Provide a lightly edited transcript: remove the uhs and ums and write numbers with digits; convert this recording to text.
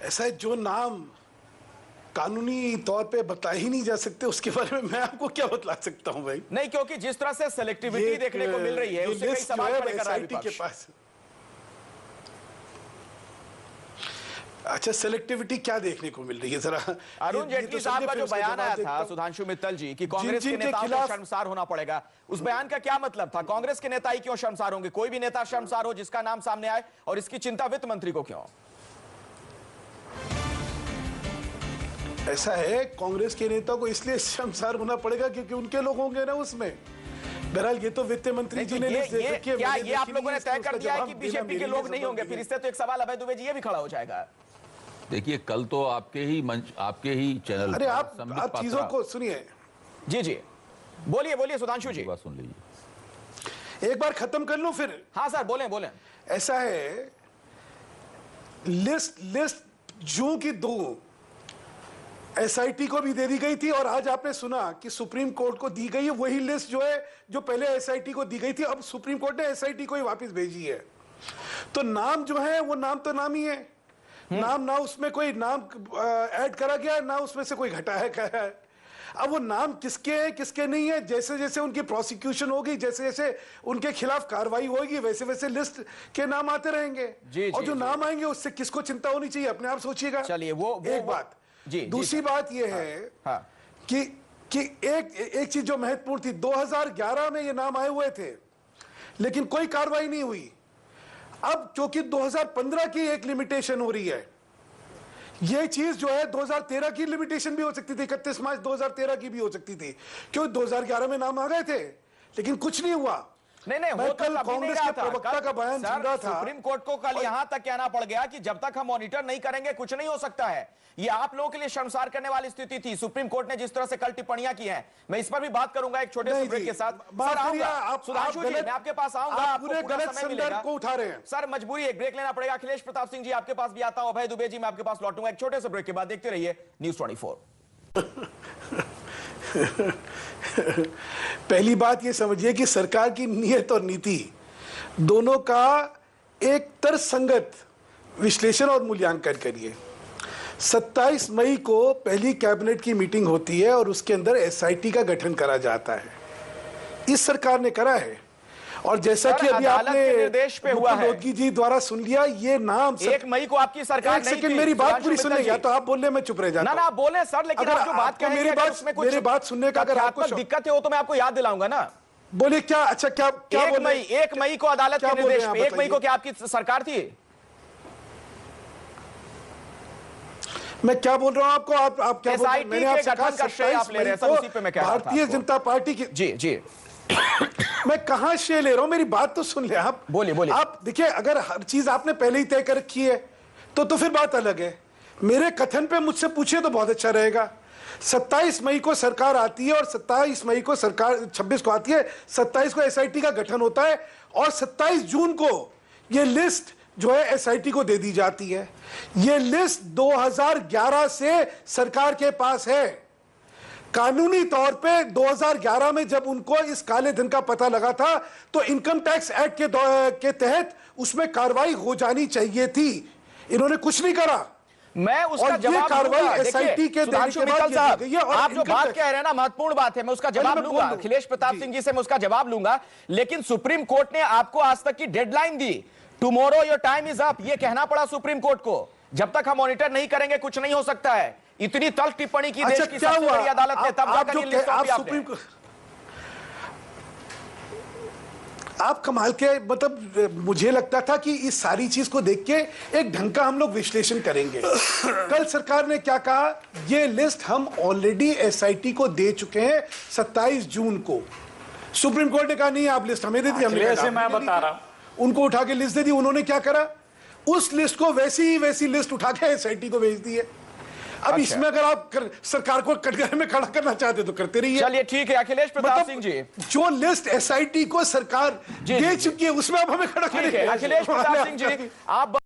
ऐसा है जो नाम कानूनी तौर पे बता ही नहीं जा सकते, उसके बारे में मैं आपको क्या बतला सकता हूं भाई। नहीं, क्योंकि जिस तरह से सेलेक्टिविटी देखने को मिल रही है उससे कई सवाल खड़े कर रहा है के पास। अच्छा, सेलेक्टिविटी क्या देखने को मिल रही है जरा? अरुण जेटली साहब का जो बयान आया था सुधांशु मित्तल जी कि कांग्रेस के नेताओं को शर्मसार होना पड़ेगा, उस बयान का क्या मतलब था? कांग्रेस के नेता ही क्यों शर्मसार होंगे? कोई भी नेता शर्मसार हो जिसका नाम सामने आए, और इसकी चिंता वित्त मंत्री को क्यों? ऐसा है, कांग्रेस के नेता को इसलिए शर्मसार होना पड़ेगा क्योंकि उनके लोग होंगे ना उसमें। बहरहाल ये तो वित्त मंत्री जी ने क्या ये आप लोगों ने तय कर दिया है कि बीजेपी के लोग नहीं होंगे? फिर इससे तो एक सवाल अभय दुबे जी ये भी खड़ा हो जाएगा। देखिए, कल तो आपके ही मंच, आपके ही चैनल, अरे आप चीजों को सुनिए। जी जी, बोलिए बोलिए सुधांशु जी, बात सुन लीजिए, एक बार खत्म कर लूं फिर। हाँ सर, बोलें बोलें। ऐसा है, लिस्ट जून की 2 एसआईटी को भी दे दी गई थी, और आज आपने सुना कि सुप्रीम कोर्ट को दी गई है वही लिस्ट जो है जो पहले एसआईटी को दी गई थी। अब सुप्रीम कोर्ट ने एसआईटी को ही वापस भेजी है। तो नाम जो है वो नाम तो नाम ही है, नाम ना उसमें कोई नाम ऐड करा गया, ना उसमें से कोई घटाया गया है। अब वो नाम किसके हैं किसके नहीं है, जैसे जैसे उनकी प्रोसिक्यूशन होगी, जैसे जैसे उनके खिलाफ कार्रवाई होगी, वैसे वैसे लिस्ट के नाम आते रहेंगे। और जो नाम आएंगे उससे किसको चिंता होनी चाहिए, अपने आप सोचिएगा। चलिए वो एक बात। दूसरी बात यह है कि एक चीज जो महत्वपूर्ण थी, 2011 में ये नाम आए हुए थे लेकिन कोई कार्रवाई नहीं हुई। अब क्योंकि 2015 की एक लिमिटेशन हो रही है, ये चीज जो है 2013 की लिमिटेशन भी हो सकती थी, 31 मार्च 2013 की भी हो सकती थी, क्योंकि 2011 में नाम आ गए थे लेकिन कुछ नहीं हुआ। नहीं, वो तो कल कांग्रेस के प्रवक्ता का बयान सुन रहा था। सुप्रीम कोर्ट को कल यहां तक कहना पड़ गया कि जब तक हम मॉनिटर नहीं करेंगे कुछ नहीं हो सकता है। ये आप लोगों के लिए शर्मसार करने वाली स्थिति थी। सुप्रीम कोर्ट ने जिस तरह से कल टिप्पणियां की हैं, मैं इस पर भी बात करूंगा एक छोटे से ब्रेक के साथ। सर आऊंगा, सुधांशु जी मैं आपके पास आऊंगा, आपको पूरा समय मिलेगा। को उठा रहे हैं सर, मजबूरी, एक ब्रेक लेना पड़ेगा। अखिलेश प्रताप सिंह जी आपके पास भी आता हूं, अभय दुबे जी मैं आपके पास लौटूंगा एक छोटे से ब्रेक के बाद। देखते रहिए न्यूज़ 24। पहली बात ये समझिए कि सरकार की नीयत और नीति दोनों का एक तर्कसंगत विश्लेषण और मूल्यांकन करिए। 27 मई को पहली कैबिनेट की मीटिंग होती है और उसके अंदर एसआईटी का गठन करा जाता है। इस सरकार ने करा है, और जैसा कि अभी आपने निर्देश पे हुआ है, मोदी जी द्वारा सुन लिया, ये नाम 1 मई को आपकी सरकार नहीं थी। मेरी बात पूरी सुनिएगा तो आप बोलने में चुप रह जाता हूं। ना आप बोले सर, लेकिन आप जो बात कह रहे हैं उसमें कुछ मेरी बात सुनने का अगर आपको दिक्कत है वो तो मैं आपको याद दिलाऊंगा ना। बोले क्या? अच्छा, क्या 1 मई को अदालत के निर्देश पे, 1 मई को क्या आपकी सरकार थी? मैं क्या बोल रहा हूं आपको? आप क्या बोल रहे हैं? मैंने आपसे कहा 27 मई को भारतीय जनता पार्टी की। जी मैं कहां श्रेय ले रहा हूं, मेरी बात तो सुन ले आप। बोलिए। आप देखिए, अगर हर चीज आपने पहले ही तय कर रखी है तो फिर बात अलग है। मेरे कथन पे मुझसे पूछिए तो बहुत अच्छा रहेगा। 27 मई को सरकार आती है और 27 मई को सरकार 26 को आती है, 27 को एसआईटी का गठन होता है और 27 जून को यह लिस्ट जो है एसआईटी को दे दी जाती है। यह लिस्ट 2011 से सरकार के पास है। कानूनी तौर पे 2011 में जब उनको इस काले धन का पता लगा था तो इनकम टैक्स एक्ट के तहत उसमें कार्रवाई हो जानी चाहिए थी। इन्होंने कुछ नहीं करा। मैं उसका जवाब कार्रवाई एसआईटी के सुधांशु मित्तल साहब, आप जो बात कह रहे हैं ना महत्वपूर्ण बात है, मैं उसका जवाब लूंगा। अखिलेश प्रताप सिंह जी से मैं उसका जवाब लूंगा, लेकिन सुप्रीम कोर्ट ने आपको आज तक की deadline the, tomorrow your time is up. ये कहना पड़ा सुप्रीम कोर्ट को, जब तक हम मॉनिटर नहीं करेंगे कुछ नहीं हो सकता है। इतनी तल्ख टिप्पणी की देश की सबसे बड़ी अदालत ने, तब जाकर ये लिस्ट सौंपी आपने। आप कमाल के, मतलब मुझे लगता था कि इस सारी चीज को देख के एक ढंग का हम लोग विश्लेषण करेंगे। कल सरकार ने क्या कहा, ये लिस्ट हम ऑलरेडी एसआईटी को दे चुके हैं 27 जून को। सुप्रीम कोर्ट ने कहा नहीं, आप लिस्ट हमें दे दी। मैं बता रहा हूं, उनको उठा के लिस्ट दे दी। उन्होंने क्या करा, उस लिस्ट को वैसी लिस्ट उठा के एसआईटी को भेज दी है। अब इसमें अगर आप सरकार को कटघरे में खड़ा करना चाहते तो करते रहिए। चलिए ठीक है अखिलेश प्रताप सिंह जी, जो लिस्ट एसआईटी को सरकार दे चुकी है उसमें आप हमें खड़ा करेंगे। अखिलेश प्रताप सिंह जी आप